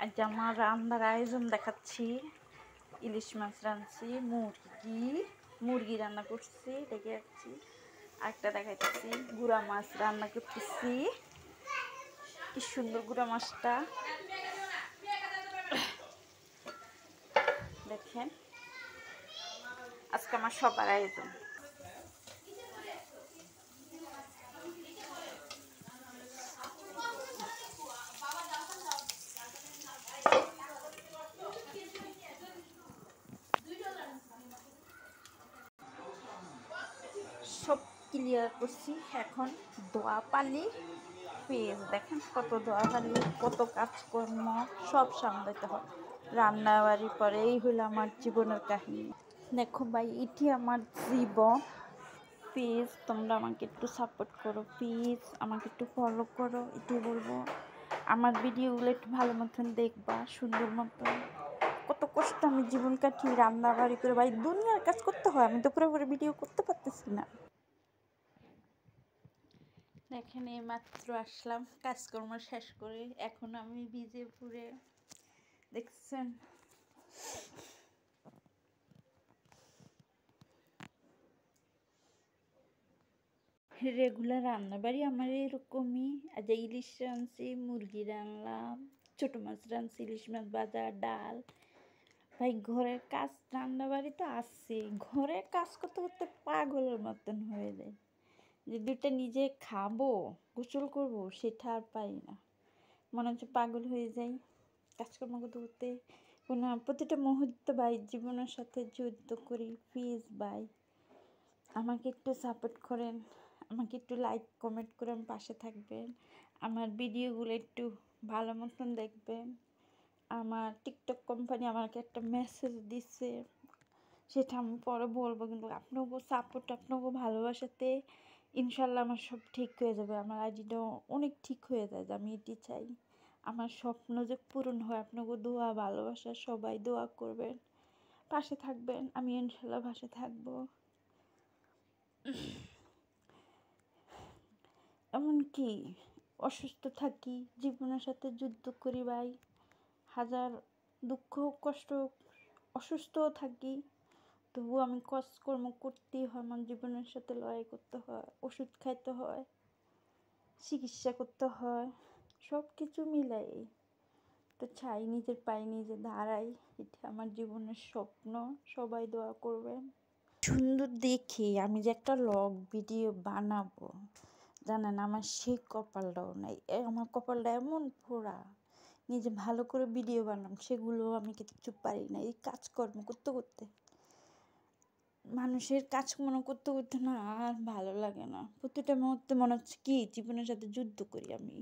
আজ আমার রান্নার আয়োজন দেখাচ্ছি। ইলিশ মাছ রাঁধছি, মুরগি রান্না করছি, দেখে যাচ্ছি। আরেকটা দেখাচ্ছি, গুঁড়া মাছ রান্না করতেছি। কি সুন্দর গুঁড়া মাছটা দেখেন। আজকে আমার সবার আয়োজন। সব ক্লিয়ার করছি, এখন দোয়া পালি পেঁয়াজ দেখেন, কত দোয়া পালি, কত কাজকর্ম সব সামলাতে হয় রান্না বাড়ির পরে। এই হলো আমার জীবনের কাহিনী। দেখো ভাই, এটি আমার জীবন। প্লিজ তোমরা আমাকে একটু সাপোর্ট করো, প্লিজ আমাকে একটু ফলো করো, এটাই বলবো। আমার ভিডিওগুলো একটু ভালো মতন দেখবা, সুন্দর মতন। কত কষ্ট আমি জীবন কাটিয়ে রান্না বাড়ি করে, ভাই দুনিয়ার কাজ করতে হয়, আমি তো পুরোপুরি ভিডিও করতে পারতেছি না। দেখেন এই মাত্র আসলাম কাজকর্ম শেষ করে, এখন আমি ভিজে পুরে দেখছেন। রেগুলার রান্নাবাড়ি আমার এরকমই। আজ ইলিশ রাঁধছি, মুরগি রানলাম, ছোটো মাছ রাঁধছি, ইলিশ মাছ ভাজা, ডাল। ভাই ঘরের কাজ, রান্নাবাড়ি তো আসছে, ঘরের কাজ করতে করতে পাগলের মতন হয়ে যায়। যে দুইটা নিজে খাবো, গোসল করবো, সেটা আর পাই না। মনে হচ্ছে পাগল হয়ে যাই কাজকর্ম করতে করতে। কোনো প্রতিটা মুহূর্ত ভাই জীবনের সাথে যুদ্ধ করি। প্লিজ ভাই আমাকে একটু সাপোর্ট করেন, আমাকে একটু লাইক কমেন্ট করে পাশে থাকবেন, আমার ভিডিওগুলো একটু ভালো মতন দেখবেন। আমার টিকটক কোম্পানি আমাকে একটা মেসেজ দিচ্ছে, সেটা আমি পরে বলবো, কিন্তু আপনাকে সাপোর্ট, আপনাকে ভালোবাসাতে ইনশাল্লাহ আমার সব ঠিক হয়ে যাবে। আমার আইডিটা অনেক ঠিক হয়ে যায়। আমি এটি চাই, আমার স্বপ্ন যে পূরণ হয়। আপনাকে দোয়া, ভালোবাসা, সবাই দোয়া করবেন, পাশে থাকবেন, আমি ইনশাল্লাহ পাশে থাকবো। এমনকি অসুস্থ থাকি, জীবনের সাথে যুদ্ধ করি ভাই। হাজার দুঃখ কষ্ট, অসুস্থও থাকি, তবুও আমি কাজকর্ম করতেই হয়। আমার জীবনের সাথে লড়াই করতে হয়, ওষুধ খাইতে হয়, চিকিৎসা করতে হয়, সব কিছু মিলাই তো চাই নিজের পায়ে নিজে দাঁড়াই। এটা আমার জীবনের স্বপ্ন, সবাই দোয়া করবেন। সুন্দর দেখে আমি যে একটা লগ ভিডিও বানাবো, জানেন আমার সেই কপালটাও নাই। আমার কপালটা এমন পোড়া, নিজে ভালো করে ভিডিও বানাম সেগুলো আমি কিছু পারি না। এই কাজকর্ম করতে করতে, মানুষের কাজকর্ম করতে করতে না আর ভালো লাগে না। প্রতিটা মুহূর্তে মনে হচ্ছে কি জীবনের সাথে যুদ্ধ করি আমি।